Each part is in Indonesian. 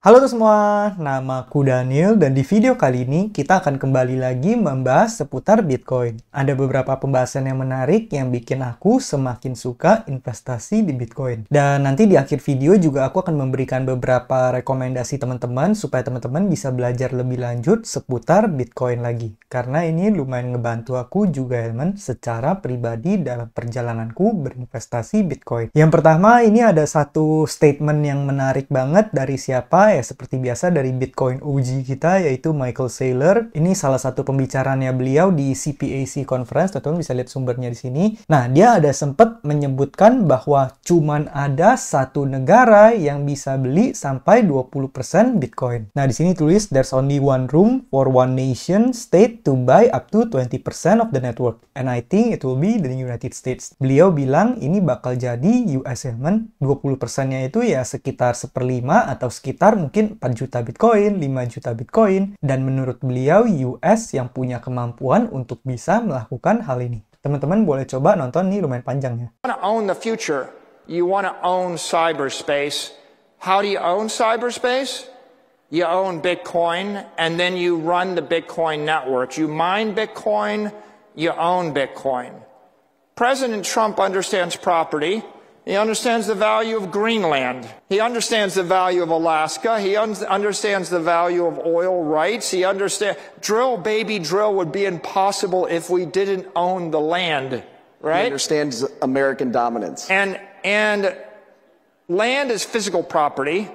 Halo semua, namaku Daniel dan di video kali ini kita akan kembali lagi membahas seputar Bitcoin. Ada beberapa pembahasan yang menarik yang bikin aku semakin suka investasi di Bitcoin. Dan nanti di akhir video juga aku akan memberikan beberapa rekomendasi teman-teman supaya teman-teman bisa belajar lebih lanjut seputar Bitcoin lagi. Karena ini lumayan ngebantu aku juga teman secara pribadi dalam perjalananku berinvestasi Bitcoin. Yang pertama ini ada satu statement yang menarik banget dari siapa ya, seperti biasa dari Bitcoin OG kita yaitu Michael Saylor. Ini salah satu pembicaranya beliau di CPAC Conference, teman-teman bisa lihat sumbernya di sini. Nah, dia ada sempat menyebutkan bahwa cuman ada satu negara yang bisa beli sampai 20% Bitcoin. Nah, di sini tulis there's only one room for one nation state to buy up to 20% of the network. And I think it will be the United States. Beliau bilang ini bakal jadi US ya, 20%-nya itu ya sekitar 1/5 atau sekitar mungkin 4 juta Bitcoin, 5 juta Bitcoin. Dan menurut beliau, US yang punya kemampuan untuk bisa melakukan hal ini. Teman-teman boleh coba nonton, nih lumayan panjang ya. You want to own the future. You want to own cyberspace. How do you own cyberspace? You own Bitcoin, and then you run the Bitcoin networks. You mine Bitcoin, you own Bitcoin. President Trump understands property. He understands the value of Greenland. He understands the value of Alaska. He understands the value of oil rights. He understands drill, baby, drill would be impossible if we didn't own the land, right? He understands American dominance. And land is physical property.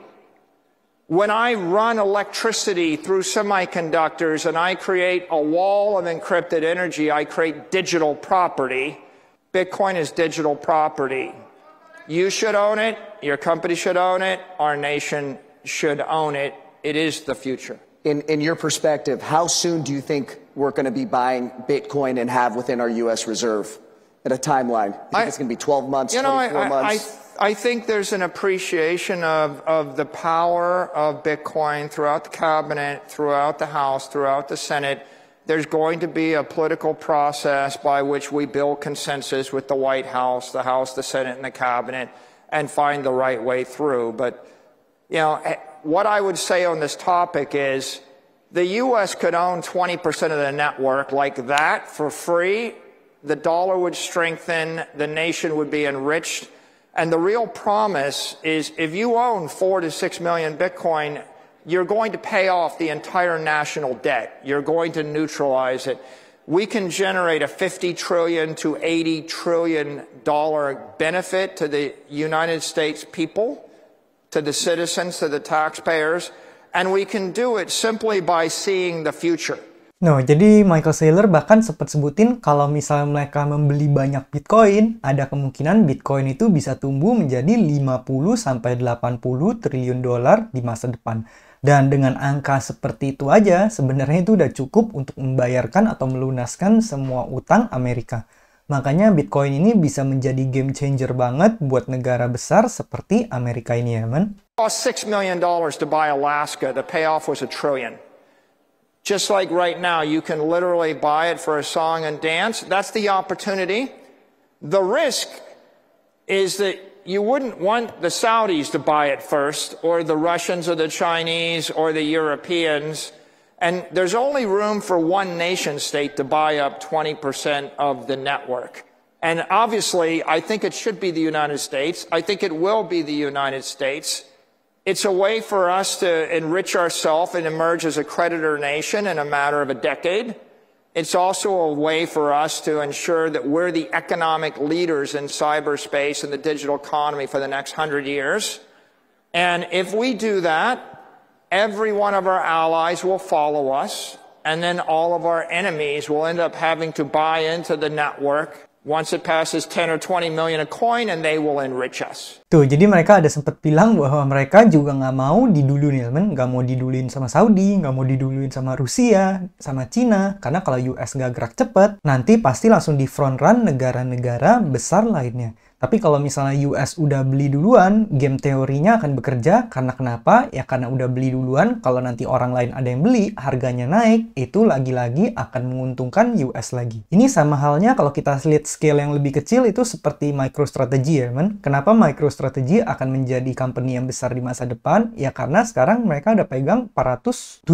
When I run electricity through semiconductors and I create a wall of encrypted energy, I create digital property. Bitcoin is digital property. You should own it, your company should own it, our nation should own it. It is the future. In your perspective, how soon do you think we're going to be buying Bitcoin and have within our U.S. reserve at a timeline? You think it's going to be 12 months, 24 months? I think there's an appreciation of the power of Bitcoin throughout the cabinet, throughout the House, throughout the Senate. There's going to be a political process by which we build consensus with the White House, the Senate, and the Cabinet, and find the right way through. But, you know, what I would say on this topic is the U.S. could own 20% of the network like that for free. The dollar would strengthen, the nation would be enriched. And the real promise is if you own 4 to 6 million Bitcoin, you're going to pay off the entire national debt. You're going to neutralize it. We can generate a $50 trillion to $80 trillion benefit to the United States people, to the citizens, to the taxpayers, and we can do it simply by seeing the future. No, jadi Michael Saylor bahkan sempat sebutin kalau misalnya mereka membeli banyak Bitcoin, ada kemungkinan Bitcoin itu bisa tumbuh menjadi 50-80 triliun dolar di masa depan. Dan dengan angka seperti itu aja, sebenarnya itu udah cukup untuk membayarkan atau melunaskan semua utang Amerika. Makanya Bitcoin ini bisa menjadi game changer banget buat negara besar seperti Amerika ini ya, man. It cost $6 million to buy Alaska. The payoff was $1 trillion. Just like right now, you can literally buy it for a song and dance. That's the opportunity. The risk is that you wouldn't want the Saudis to buy it first, or the Russians, or the Chinese, or the Europeans. And there's only room for one nation state to buy up 20% of the network. And obviously, I think it should be the United States. I think it will be the United States. It's a way for us to enrich ourselves and emerge as a creditor nation in a matter of a decade. It's also a way for us to ensure that we're the economic leaders in cyberspace and the digital economy for the next 100 years. And if we do that, every one of our allies will follow us, and then all of our enemies will end up having to buy into the network once it passes 10 or 20 million a coin, and they will enrich us. Tuh, jadi mereka ada sempat bilang bahwa mereka juga nggak mau diduluin, nggak mau diduluin sama Saudi, nggak mau diduluin sama Rusia, sama Cina, karena kalau US nggak gerak cepet, nanti pasti langsung di front run negara-negara besar lainnya. Tapi kalau misalnya US udah beli duluan, game teorinya akan bekerja karena kenapa? Ya karena udah beli duluan, kalau nanti orang lain ada yang beli, harganya naik, itu lagi-lagi akan menguntungkan US lagi. Ini sama halnya kalau kita lihat scale yang lebih kecil itu seperti MicroStrategy ya, men. Kenapa MicroStrategy akan menjadi company yang besar di masa depan? Ya karena sekarang mereka udah pegang 470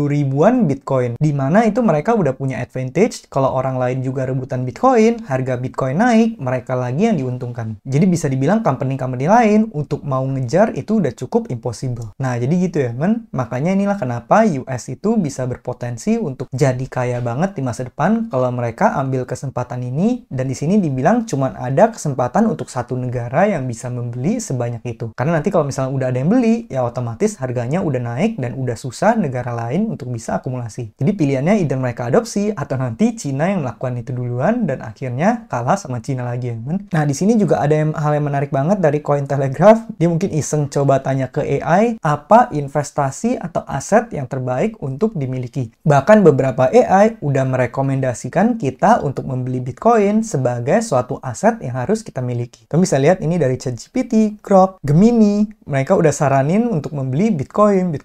ribuan Bitcoin. Dimana itu mereka udah punya advantage, kalau orang lain juga rebutan Bitcoin, harga Bitcoin naik, mereka lagi yang diuntungkan. Jadi bisa dibilang company-company lain untuk mau ngejar itu udah cukup impossible. Nah, jadi gitu ya, men. Makanya inilah kenapa US itu bisa berpotensi untuk jadi kaya banget di masa depan kalau mereka ambil kesempatan ini, dan di sini dibilang cuma ada kesempatan untuk satu negara yang bisa membeli sebanyak itu. Karena nanti kalau misalnya udah ada yang beli, ya otomatis harganya udah naik dan udah susah negara lain untuk bisa akumulasi. Jadi pilihannya either mereka adopsi atau nanti Cina yang melakukan itu duluan dan akhirnya kalah sama Cina lagi ya, men. Nah, di sini juga ada hal yang menarik banget dari Cointelegraph. Dia mungkin iseng coba tanya ke AI, apa investasi atau aset yang terbaik untuk dimiliki. Bahkan beberapa AI udah merekomendasikan kita untuk membeli Bitcoin sebagai suatu aset yang harus kita miliki. Kamu bisa lihat ini dari ChatGPT, Grok, Gemini. Mereka udah saranin untuk membeli Bitcoin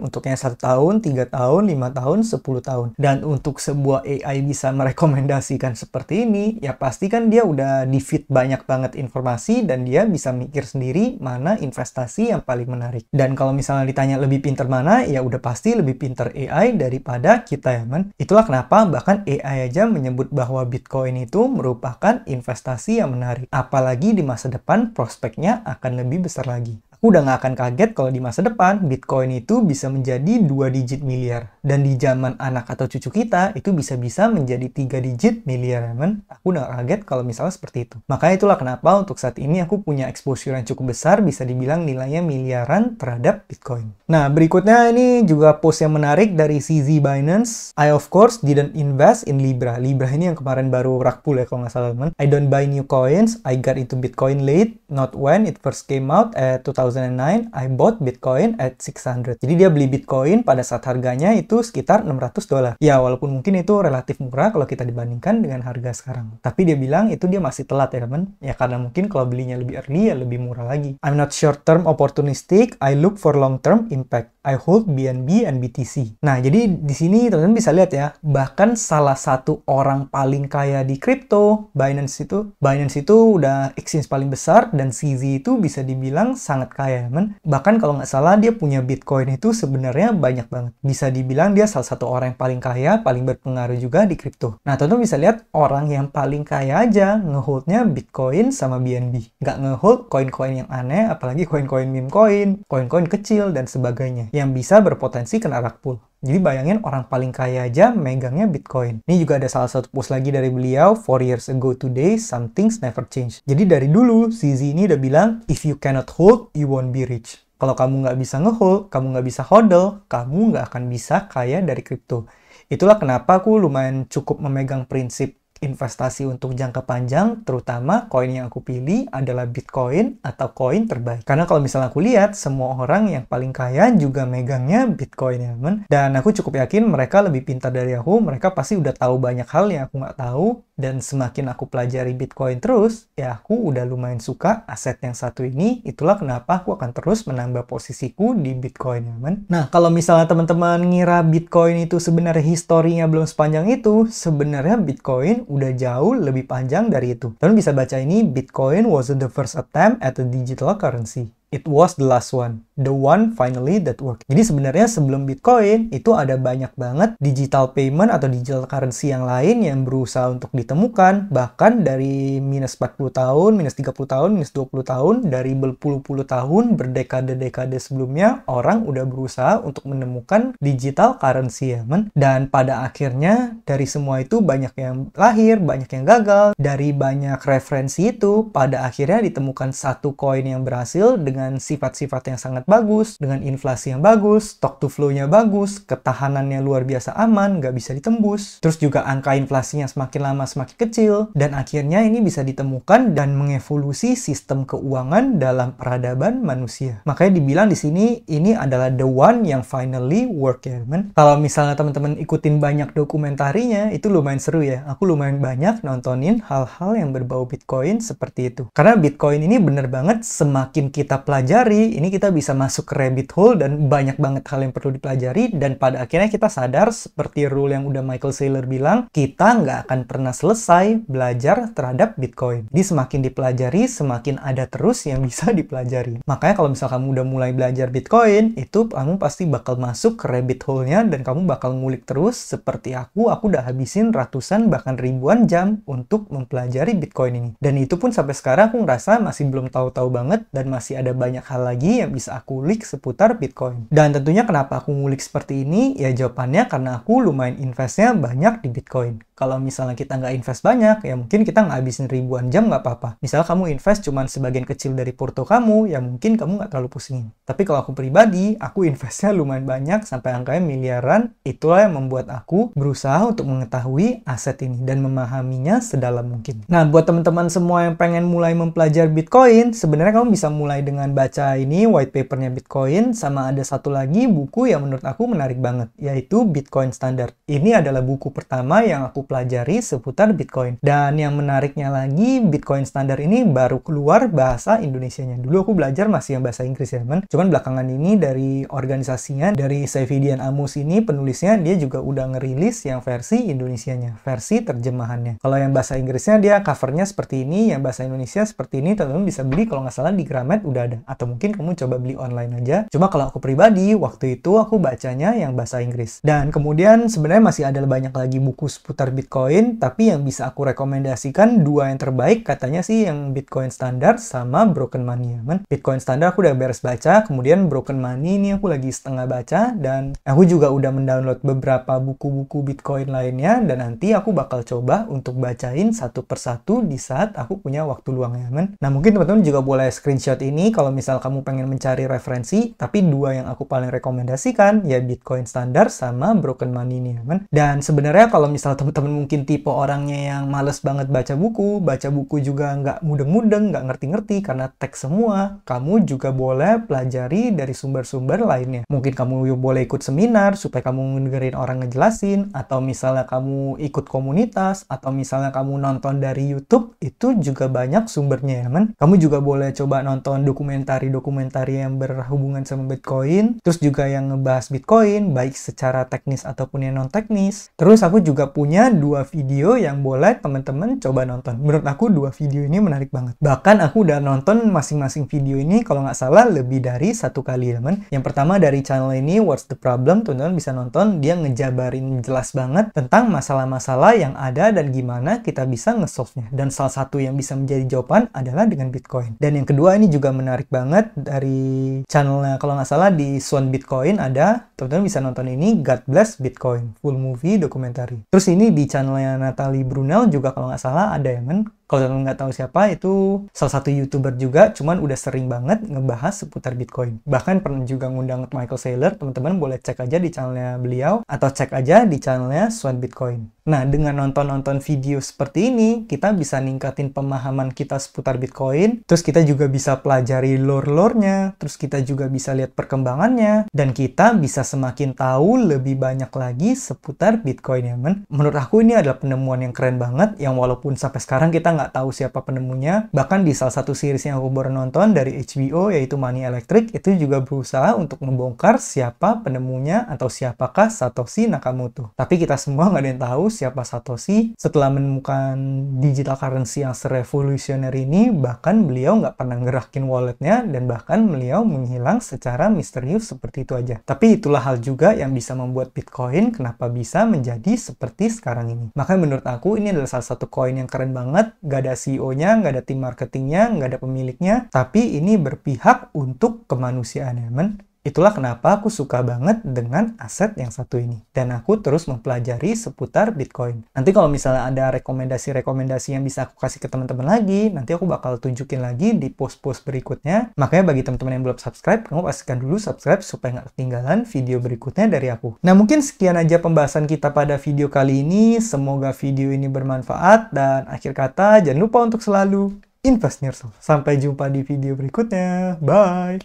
untuk yang 1 tahun, 3 tahun, 5 tahun, 10 tahun. Dan untuk sebuah AI bisa merekomendasikan seperti ini, ya pasti kan dia udah di-feed banyak banget informasi dan dia bisa mikir sendiri mana investasi yang paling menarik. Dan kalau misalnya ditanya lebih pinter mana, ya udah pasti lebih pinter AI daripada kita ya, man. Itulah kenapa bahkan AI aja menyebut bahwa Bitcoin itu merupakan investasi yang menarik. Apalagi di masa depan prospeknya akan lebih besar lagi. Aku udah nggak akan kaget kalau di masa depan Bitcoin itu bisa menjadi 2 digit miliar. Dan di zaman anak atau cucu kita itu bisa-bisa menjadi 3 digit miliar, men. Aku udah nggak kaget kalau misalnya seperti itu. Makanya itulah kenapa untuk saat ini aku punya exposure yang cukup besar, bisa dibilang nilainya miliaran terhadap Bitcoin. Nah, berikutnya ini juga post yang menarik dari CZ Binance. I of course didn't invest in Libra. Libra ini yang kemarin baru rug pull ya kalau nggak salah, men. I don't buy new coins. I got into Bitcoin late, not when it first came out at 2009, I bought Bitcoin at 600. Jadi dia beli Bitcoin pada saat harganya itu sekitar $600. Ya, walaupun mungkin itu relatif murah kalau kita dibandingkan dengan harga sekarang. Tapi dia bilang itu dia masih telat ya, teman. Ya karena mungkin kalau belinya lebih early ya lebih murah lagi. I'm not short-term opportunistic, I look for long-term impact. I hold BNB and BTC. Nah, jadi di sini teman-teman bisa lihat ya, bahkan salah satu orang paling kaya di kripto, Binance itu udah exchange paling besar, dan CZ itu bisa dibilang sangat kaya, men. Bahkan kalau nggak salah dia punya Bitcoin itu sebenarnya banyak banget. Bisa dibilang dia salah satu orang yang paling kaya, paling berpengaruh juga di kripto. Nah, teman-teman bisa lihat orang yang paling kaya aja ngeholdnya Bitcoin sama BNB. Nggak ngehold koin-koin yang aneh, apalagi koin-koin meme coin, koin-koin kecil, dan sebagainya, yang bisa berpotensi kena rug pull. Jadi bayangin orang paling kaya aja megangnya Bitcoin. Ini juga ada salah satu post lagi dari beliau, 4 years ago today, some things never change. Jadi dari dulu, CZ ini udah bilang, if you cannot hold, you won't be rich. Kalau kamu nggak bisa ngehold, kamu nggak bisa hodl, kamu nggak akan bisa kaya dari kripto. Itulah kenapa aku lumayan cukup memegang prinsip investasi untuk jangka panjang, terutama koin yang aku pilih adalah Bitcoin atau koin terbaik. Karena kalau misalnya aku lihat, semua orang yang paling kaya juga megangnya Bitcoin ya, men. Dan aku cukup yakin mereka lebih pintar dari aku, mereka pasti udah tahu banyak hal yang aku nggak tahu. Dan semakin aku pelajari Bitcoin terus, ya aku udah lumayan suka aset yang satu ini. Itulah kenapa aku akan terus menambah posisiku di Bitcoin ya, men. Nah, kalau misalnya teman-teman ngira Bitcoin itu sebenarnya historinya belum sepanjang itu, sebenarnya Bitcoin udah jauh lebih panjang dari itu. Teman bisa baca ini, Bitcoin wasn't the first attempt at a digital currency. It was the last one. The one finally that worked. Jadi sebenarnya sebelum Bitcoin, itu ada banyak banget digital payment atau digital currency yang lain yang berusaha untuk ditemukan. Bahkan dari minus 40 tahun, minus 30 tahun, minus 20 tahun, dari berpuluh-puluh tahun, berdekade-dekade sebelumnya, orang udah berusaha untuk menemukan digital currency ya, men. Dan pada akhirnya, dari semua itu banyak yang lahir, banyak yang gagal. Dari banyak referensi itu, pada akhirnya ditemukan satu koin yang berhasil dengan dengan sifat-sifat yang sangat bagus, dengan inflasi yang bagus, stock to flow-nya bagus, ketahanannya luar biasa aman, nggak bisa ditembus. Terus juga angka inflasinya semakin lama semakin kecil, dan akhirnya ini bisa ditemukan dan mengevolusi sistem keuangan dalam peradaban manusia. Makanya dibilang di sini ini adalah the one yang finally work ya, teman. Kalau misalnya teman-teman ikutin banyak dokumentarinya, itu lumayan seru ya. Aku lumayan banyak nontonin hal-hal yang berbau Bitcoin seperti itu. Karena Bitcoin ini bener banget semakin kita pelajari, ini kita bisa masuk ke rabbit hole dan banyak banget hal yang perlu dipelajari, dan pada akhirnya kita sadar seperti rule yang udah Michael Saylor bilang, kita nggak akan pernah selesai belajar terhadap Bitcoin. Jadi semakin dipelajari, semakin ada terus yang bisa dipelajari. Makanya kalau misal kamu udah mulai belajar Bitcoin, itu kamu pasti bakal masuk ke rabbit hole-nya dan kamu bakal ngulik terus. Seperti aku udah habisin ratusan bahkan ribuan jam untuk mempelajari Bitcoin ini. Dan itu pun sampai sekarang aku ngerasa masih belum tahu-tahu banget dan masih ada banyak hal lagi yang bisa aku ulik seputar Bitcoin. Dan tentunya kenapa aku ngulik seperti ini? Ya jawabannya karena aku lumayan investnya banyak di Bitcoin. Kalau misalnya kita nggak invest banyak, ya mungkin kita nggak habisin ribuan jam nggak apa-apa. Misalnya kamu invest cuma sebagian kecil dari porto kamu, ya mungkin kamu nggak terlalu pusingin. Tapi kalau aku pribadi, aku investnya lumayan banyak sampai angkanya miliaran. Itulah yang membuat aku berusaha untuk mengetahui aset ini dan memahaminya sedalam mungkin. Nah, buat teman-teman semua yang pengen mulai mempelajari Bitcoin, sebenarnya kamu bisa mulai dengan baca ini white papernya Bitcoin, sama ada satu lagi buku yang menurut aku menarik banget, yaitu Bitcoin Standard. Ini adalah buku pertama yang aku pelajari seputar Bitcoin. Dan yang menariknya lagi, Bitcoin Standard ini baru keluar bahasa Indonesianya. Dulu aku belajar masih yang bahasa Inggris ya, teman. Cuman belakangan ini dari organisasinya, dari Saifidian Amus ini penulisnya, dia juga udah ngerilis yang versi Indonesianya, versi terjemahannya. Kalau yang bahasa Inggrisnya dia covernya seperti ini, yang bahasa Indonesia seperti ini, teman-teman bisa beli kalau nggak salah di Gramet udah ada. Atau mungkin kamu coba beli online aja. Cuma kalau aku pribadi, waktu itu aku bacanya yang bahasa Inggris. Dan kemudian sebenarnya masih ada banyak lagi buku seputar Bitcoin, tapi yang bisa aku rekomendasikan dua yang terbaik katanya sih yang Bitcoin Standard sama Broken Money, teman. Bitcoin Standard aku udah beres baca, kemudian Broken Money ini aku lagi setengah baca, dan aku juga udah mendownload beberapa buku-buku Bitcoin lainnya, dan nanti aku bakal coba untuk bacain satu persatu di saat aku punya waktu luang ya, teman. Nah, mungkin teman-teman juga boleh screenshot ini kalau misal kamu pengen mencari referensi, tapi dua yang aku paling rekomendasikan ya Bitcoin Standard sama Broken Money ini, teman. Dan sebenarnya kalau misal teman-teman mungkin tipe orangnya yang males banget baca buku juga nggak mudeng-mudeng, nggak ngerti-ngerti karena teks semua, kamu juga boleh pelajari dari sumber-sumber lainnya. Mungkin kamu boleh ikut seminar supaya kamu dengerin orang ngejelasin, atau misalnya kamu ikut komunitas, atau misalnya kamu nonton dari YouTube, itu juga banyak sumbernya ya, man. Kamu juga boleh coba nonton dokumentari-dokumentari yang berhubungan sama Bitcoin, terus juga yang ngebahas Bitcoin, baik secara teknis ataupun yang non-teknis. Terus aku juga punya dua video yang boleh teman-teman coba nonton. Menurut aku dua video ini menarik banget. Bahkan aku udah nonton masing-masing video ini kalau nggak salah lebih dari satu kali, teman. Yang pertama dari channel ini What's the Problem, teman-teman bisa nonton. Dia ngejabarin jelas banget tentang masalah-masalah yang ada dan gimana kita bisa nge-solve-nya. Dan salah satu yang bisa menjadi jawaban adalah dengan Bitcoin. Dan yang kedua ini juga menarik banget dari channelnya kalau nggak salah di Swan Bitcoin ada. Teman-teman bisa nonton ini God Bless Bitcoin, full movie dokumentari. Terus ini di channelnya Natalie Brunel juga kalau nggak salah ada ya, men. Kalau teman-teman nggak tahu siapa, itu salah satu YouTuber juga, cuman udah sering banget ngebahas seputar Bitcoin. Bahkan pernah juga ngundang Michael Saylor, teman-teman boleh cek aja di channelnya beliau, atau cek aja di channelnya Swan Bitcoin. Nah, dengan nonton-nonton video seperti ini, kita bisa ningkatin pemahaman kita seputar Bitcoin, terus kita juga bisa pelajari lore-lore-nya, terus kita juga bisa lihat perkembangannya, dan kita bisa semakin tahu lebih banyak lagi seputar Bitcoin ya, men. Menurut aku ini adalah penemuan yang keren banget, yang walaupun sampai sekarang kita nggak tahu siapa penemunya. Bahkan di salah satu series yang aku baru nonton dari HBO, yaitu Money Electric, itu juga berusaha untuk membongkar siapa penemunya atau siapakah Satoshi Nakamoto. Tapi kita semua nggak ada yang tahu siapa Satoshi setelah menemukan digital currency yang serevolusioner ini. Bahkan beliau nggak pernah ngerakin walletnya, dan bahkan beliau menghilang secara misterius seperti itu aja. Tapi itulah hal juga yang bisa membuat Bitcoin kenapa bisa menjadi seperti sekarang ini. Makanya menurut aku ini adalah salah satu koin yang keren banget. Nggak ada CEO-nya, nggak ada tim marketingnya, nggak ada pemiliknya, tapi ini berpihak untuk kemanusiaan ya, men. Itulah kenapa aku suka banget dengan aset yang satu ini. Dan aku terus mempelajari seputar Bitcoin. Nanti kalau misalnya ada rekomendasi-rekomendasi yang bisa aku kasih ke teman-teman lagi, nanti aku bakal tunjukin lagi di post-post berikutnya. Makanya bagi teman-teman yang belum subscribe, kamu pastikan dulu subscribe supaya nggak ketinggalan video berikutnya dari aku. Nah, mungkin sekian aja pembahasan kita pada video kali ini. Semoga video ini bermanfaat. Dan akhir kata, jangan lupa untuk selalu invest in yourself. Sampai jumpa di video berikutnya. Bye!